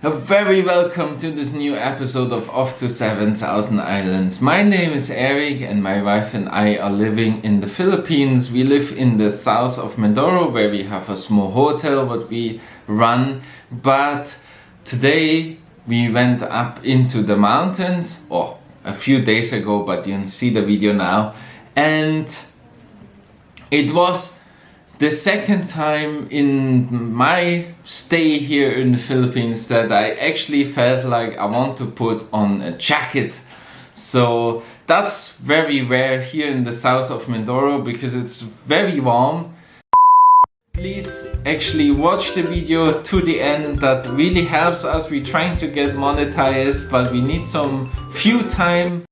A very welcome to this new episode of Off to 7,000 Islands. My name is Eric and my wife and I are living in the Philippines. We live in the south of Mindoro where we have a small hotel what we run. But today we went up into the mountains, or a few days ago, but you can see the video now. And it was the second time in my stay here in the Philippines that I actually felt like I want to put on a jacket. So that's very rare here in the south of Mindoro because it's very warm. Please actually watch the video to the end. That really helps us. We're trying to get monetized, but we need some few time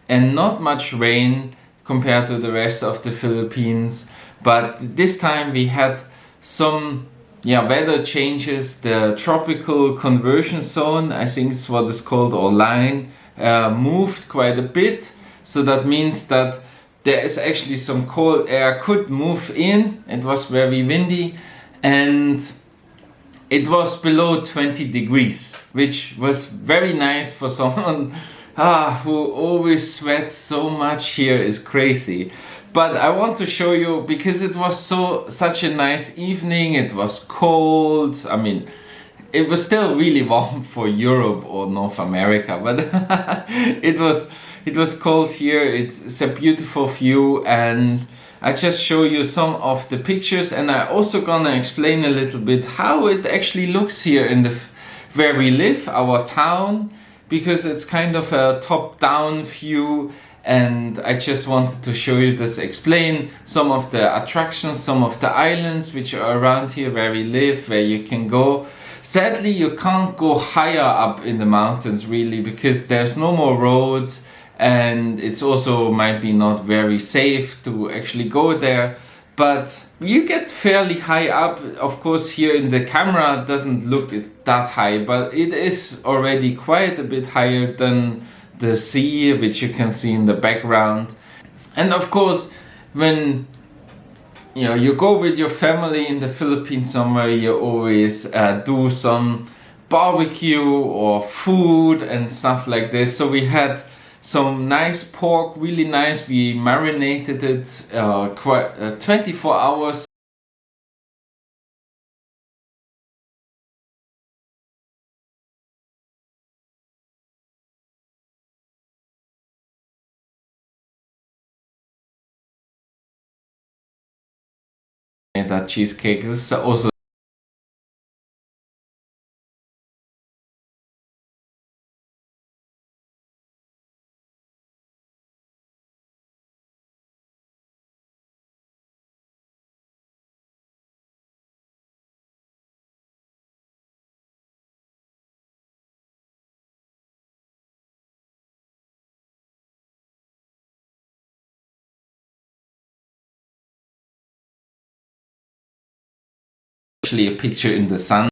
and not much rain compared to the rest of the Philippines. But this time we had some weather changes. The tropical conversion zone, I think it's what it's called, or line, moved quite a bit. So that means that there is actually some cold air could move in. It was very windy and it was below 20 degrees, which was very nice for someone who always sweats so much. Here is crazy. But I want to show you because it was such a nice evening. It was cold. I mean, it was still really warm for Europe or North America, but it was cold here. It's a beautiful view, and I just show you some of the pictures, and I also gonna explain a little bit how it actually looks here in the where we live, our town, because it's kind of a top-down view. And I just wanted to show you this, explain some of the attractions, some of the islands which are around here where we live, where you can go. Sadly, you can't go higher up in the mountains really because there's no more roads, and it's also might be not very safe to actually go there. But you get fairly high up. Of course, here in the camera it doesn't look that high, but it is already quite a bit higher than the sea, which you can see in the background. And of course, when you go with your family in the Philippines somewhere, you always do some barbecue or food and stuff like this. So we had some nice pork, really nice. We marinated it 24 hours. That cheesecake, this is also actually a picture in the sun.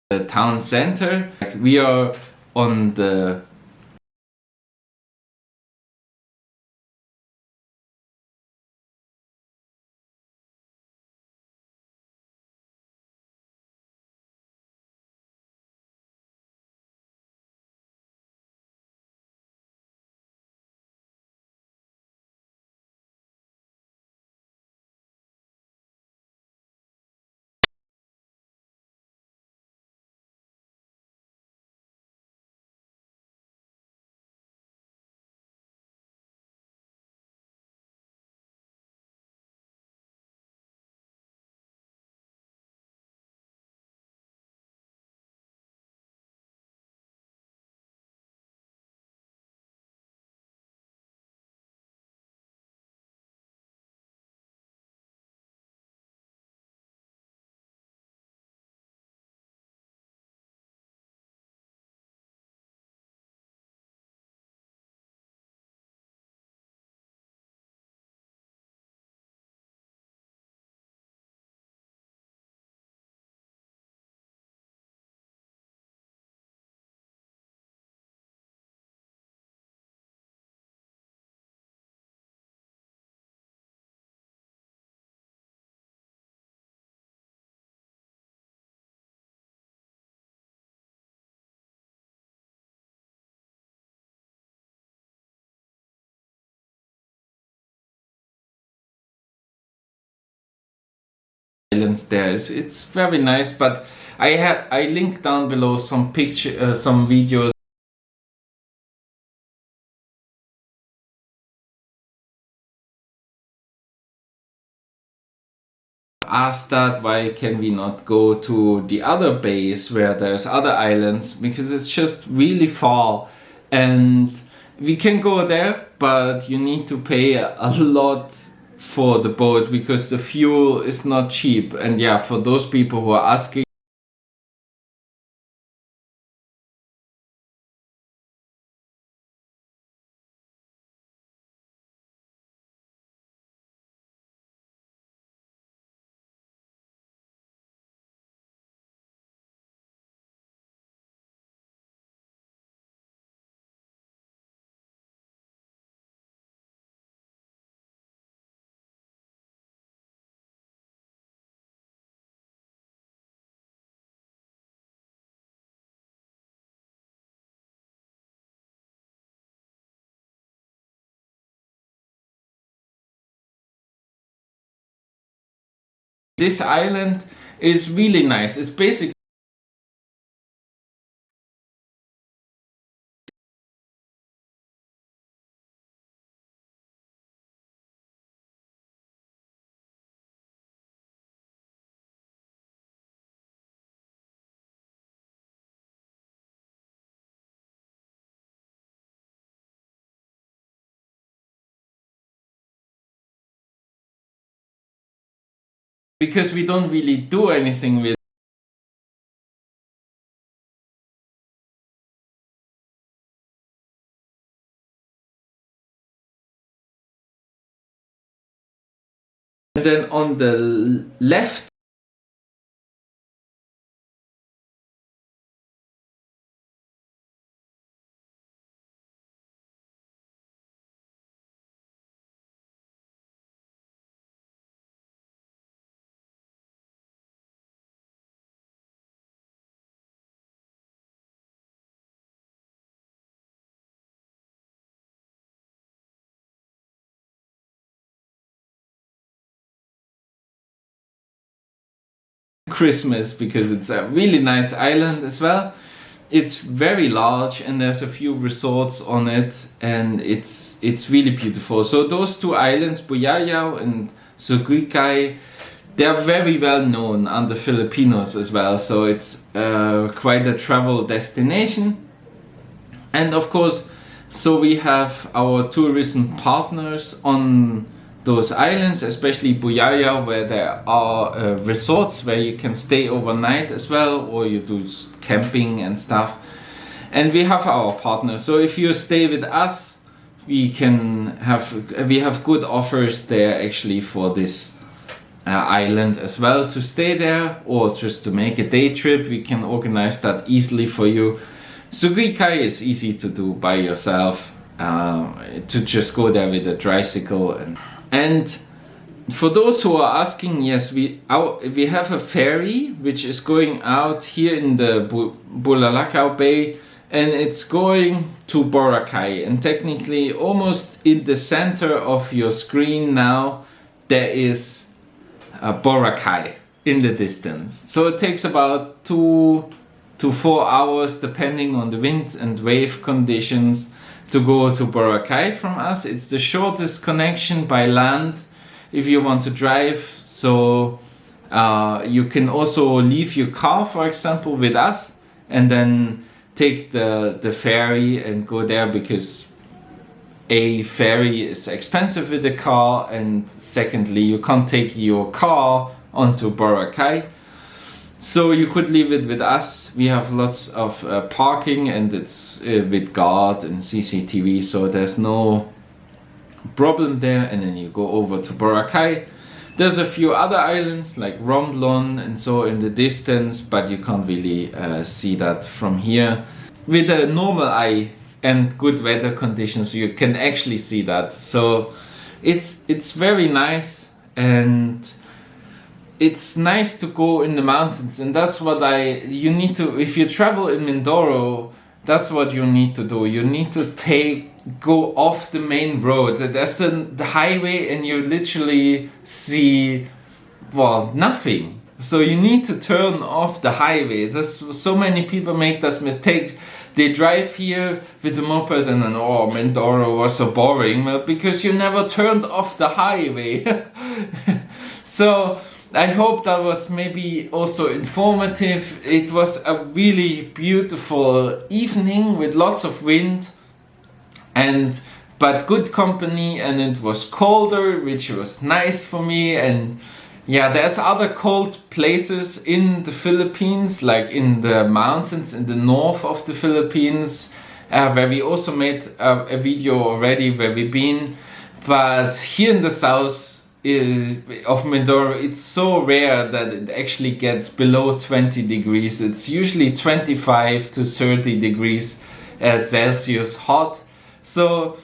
The town center. Like, we are on the islands there. It's very nice, but I link down below some some videos. Asked that why can we not go to the other bays where there's other islands, because it's just really far, and we can go there, but you need to pay a lot for the boat because the fuel is not cheap. And yeah, for those people who are asking, this island is really nice. It's basically because we don't really do anything with. And then on the left, Christmas, because it's a really nice island as well. It's very large and there's a few resorts on it, and it's really beautiful. So those two islands, Buyayao and Sugrikai, they're very well known under Filipinos as well. So it's quite a travel destination. And of course, so we have our tourism partners on those islands, especially Buyaya, where there are resorts where you can stay overnight as well, or you do camping and stuff. And we have our partners. So if you stay with us, we have good offers there actually for this island as well to stay there, or just to make a day trip. We can organize that easily for you. Sugrikai is easy to do by yourself, to just go there with a tricycle. And for those who are asking, yes, we have a ferry which is going out here in the Bulalakaw Bay, and it's going to Boracay. And technically, almost in the center of your screen now, there is Boracay in the distance. So it takes about 2 to 4 hours, depending on the wind and wave conditions, to go to Boracay from us. It's the shortest connection by land if you want to drive. So you can also leave your car, for example, with us, and then take the ferry and go there, because a ferry is expensive with the car, and secondly, you can't take your car onto Boracay. So you could leave it with us. We have lots of parking, and it's with guard and CCTV, so there's no problem there. And then you go over to Boracay. There's a few other islands like Romblon and so in the distance, but you can't really see that from here. With a normal eye and good weather conditions, you can actually see that. So it's very nice, and it's nice to go in the mountains. And that's what you need to, if you travel in Mindoro, that's what you need to do. You need to go off the main road. That's the highway, and you literally see well, nothing. So you need to turn off the highway. There's so many people make this mistake. They drive here with the moped and then, oh, Mindoro was so boring. Well, because you never turned off the highway. So I hope that was maybe also informative. It was a really beautiful evening with lots of wind but good company, and it was colder, which was nice for me. And yeah, there's other cold places in the Philippines, like in the mountains in the north of the Philippines, where we also made a video already where we've been. But here in the south of Mindoro, it's so rare that it actually gets below 20 degrees. It's usually 25 to 30 degrees Celsius hot. So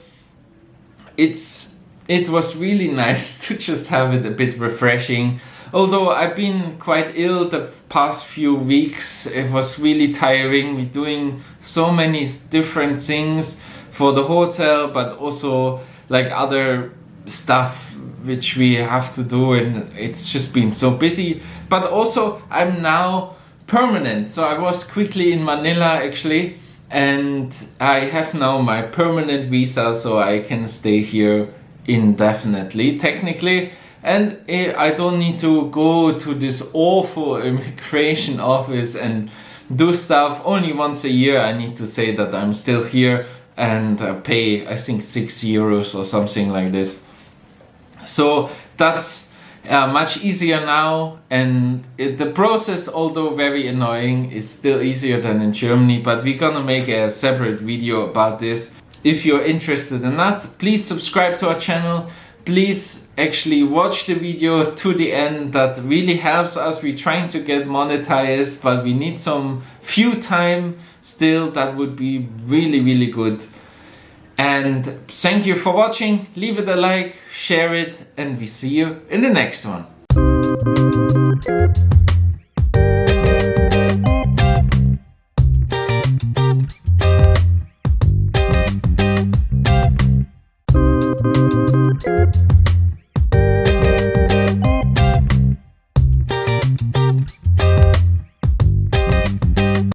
it was really nice to just have it a bit refreshing. Although I've been quite ill the past few weeks, it was really tiring. We're doing so many different things for the hotel, but also like other stuff which we have to do, and it's just been so busy. But also I'm now permanent, so I was quickly in Manila actually, and I have now my permanent visa, so I can stay here indefinitely technically, and I don't need to go to this awful immigration office and do stuff. Only once a year I need to say that I'm still here and pay, I think, €6 or something like this. So that's much easier now, and the process, although very annoying, is still easier than in Germany. But we're gonna make a separate video about this. If you're interested in that, please subscribe to our channel. Please actually watch the video to the end. That really helps us. We're trying to get monetized, but we need some few time still. That would be really, really good. And thank you for watching. Leave it a like, share it, and we see you in the next one.